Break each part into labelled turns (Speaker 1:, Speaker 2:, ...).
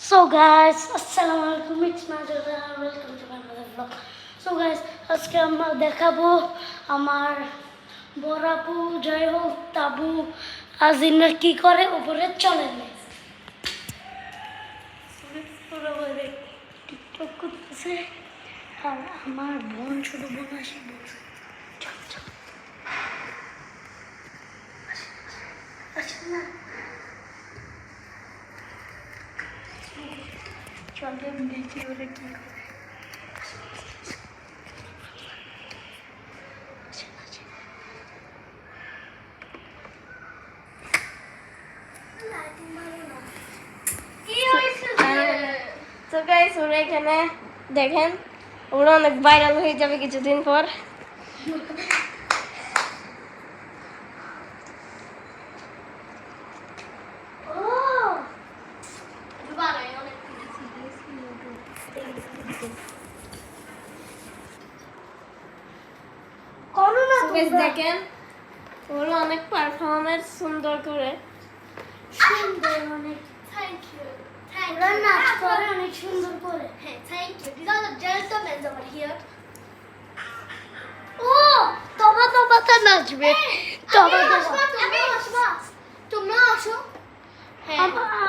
Speaker 1: So guys, Assalamualaikum, it's Najara, welcome to my another vlog. So guys, আজকে আমরা দেখাবো আমার বড়াপু যাই হোক তাবু আজিনা কি করে উপরে চলে যায়। টিকটক করতেছে আর আমার বোন ছোট বোন আসে বলছে না চলে দেখি ওরা কি
Speaker 2: তো গাইস ওরা এখানে দেখেন ওরা অনেক ভাইরাল হয়ে যাবে কিছুদিন পর। দেখেন ওরা অনেক পারফরমেন্স সুন্দর করে
Speaker 1: সুন্দর অনেক থ্যাংক ইউ ওরা নাচ করে অনেক সুন্দর করে
Speaker 3: Hey, thank you. These are the gentlemen over here.
Speaker 1: ও তবা তবা তা নাচবে তবা তবা
Speaker 3: তোমরা আসো।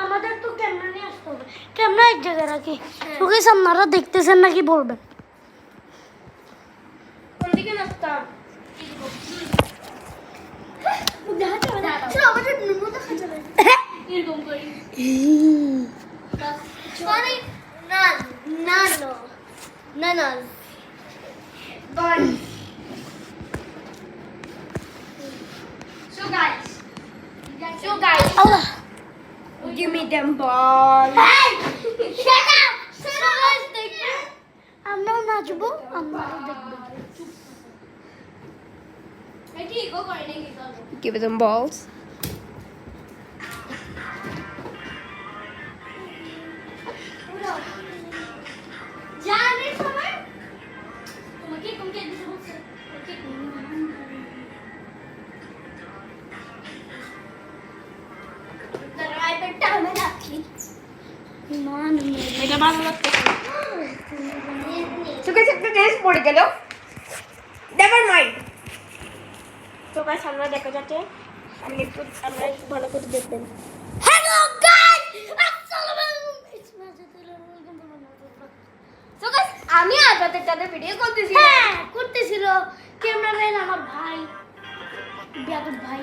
Speaker 1: আমাদের তো ক্যামেরা নিয়ে আসতে হবে ক্যামেরা এক জায়গায় রাখি ওকে আপনারা দেখতেছেন নাকি বলবেন
Speaker 2: কোন দিকে নাচতাম
Speaker 3: চলো আমাদের নুনু দেখা যাবে এরকম করি মানে না না না না bye so guys
Speaker 1: Allah
Speaker 2: give me them ball.
Speaker 3: hey shut up guys দেখবে
Speaker 1: আমরাও নাচবো আমরাও দেখবো
Speaker 3: এটি ইগো করে নাকি চলো
Speaker 2: Give them balls.
Speaker 3: জানি সময় তোমাকে দিতে হচ্ছে তার আইপ্যাডটা আমি রাখি
Speaker 1: মান
Speaker 2: এটা ভালো লাগতেছে তো গাইস একটা ড্রেস পরে গেল নেভার মাইন্ড। তো গাইস আমরা দেখা যাচ্ছে আমরা একটু ভালো করে দেখবেন।
Speaker 3: হ্যালো গাইস আসসালামু আলাইকুম
Speaker 1: ইটস মাজাতুল welcome to my blog
Speaker 3: so guys আমি আপনাদের তাদের ভিডিও করতেছি
Speaker 1: হ্যাঁ করতেছিল ক্যামেরাম্যান আমার ভাই বিয়াদব ভাই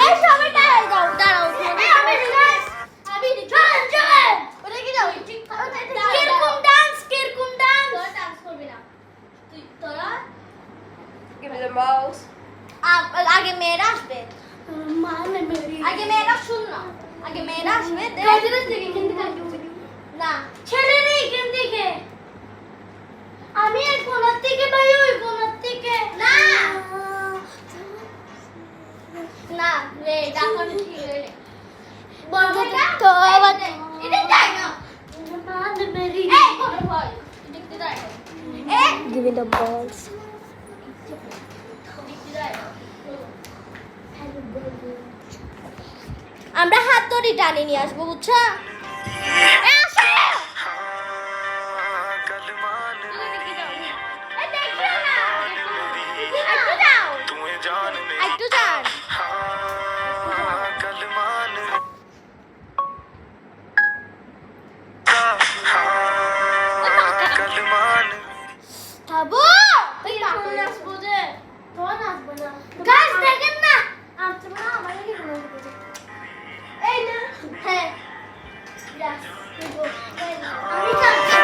Speaker 3: এই সবাই দাঁড়াও আমি রিল্যাক্স চলেন ওটা কি দাও ঠিক কিরকম ডান্স তোরা ডান্স করবি না তোরা
Speaker 2: Give me the balls.
Speaker 3: আগে মেয়েরা আসবে
Speaker 1: মানে মেরি
Speaker 3: আগে মেয়েরা শুন না আগে মেয়েরা আসবে না
Speaker 1: ছেলে নেই কেন দিকে আমি এই কোণার থেকে ভাই ওই কোণার থেকে
Speaker 3: না না রে ডাকন ঠিক রে বড়টা
Speaker 1: তো আবার
Speaker 3: এটা তাই না
Speaker 1: মানে মেরি
Speaker 3: এই বড় ভাই দেখতে দাও এই
Speaker 2: Give me the balls.
Speaker 3: দেখতে দাও আমরা হাত ধরে টানে নিয়ে আসবো বুঝছো
Speaker 1: তাবু
Speaker 3: তুই কাকে নাচবো যে
Speaker 1: তো নাচবো না
Speaker 3: গাছ দেখেন না
Speaker 1: আচ্ছা না আমার কি বলবো
Speaker 3: এই না হ্যাঁ
Speaker 1: আমি যাচ্ছি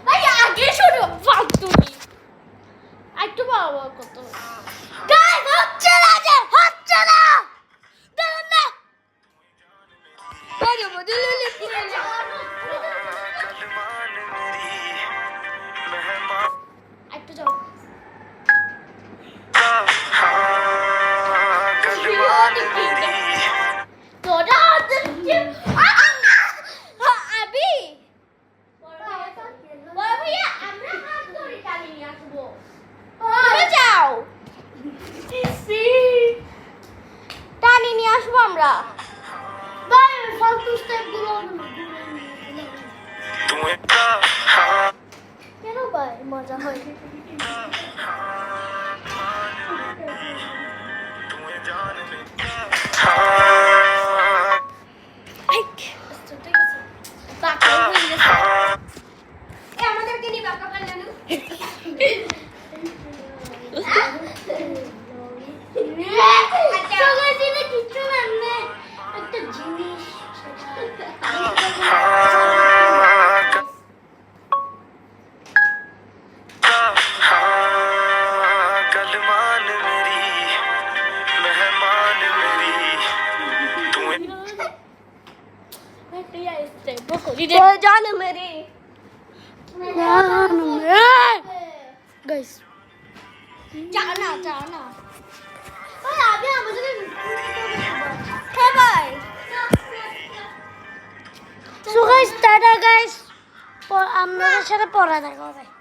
Speaker 3: ভাই আগে শুনো ফালতুনি একটু বাবা কত গাইস হচ্ছে না যে হচ্ছে না দেখেন না আরে বদলে পুরো একটু যাও তোরা আবি বড় ভাইয়া আমরা হাত ধরে টানি নিয়ে আসবো তুমি যাও টানি নিয়ে আসবো আমরা
Speaker 1: ভাই ফালতু স্টেপ গুলো
Speaker 3: কেন ভাই মজা হয়
Speaker 2: আমাদেরকে নিয়ে বাঁকা পারলে না
Speaker 1: কিছু না একটা জিনিস
Speaker 4: कलमान मेरी मेहमान मेरी
Speaker 2: জান মেরে
Speaker 1: গাইস
Speaker 3: জানা
Speaker 1: ভাই আগে আমাদের
Speaker 3: হ্যাঁ ভাই
Speaker 1: সো গাইস টাটা গাইস আপনাদের সাথে পরে দেখা হবে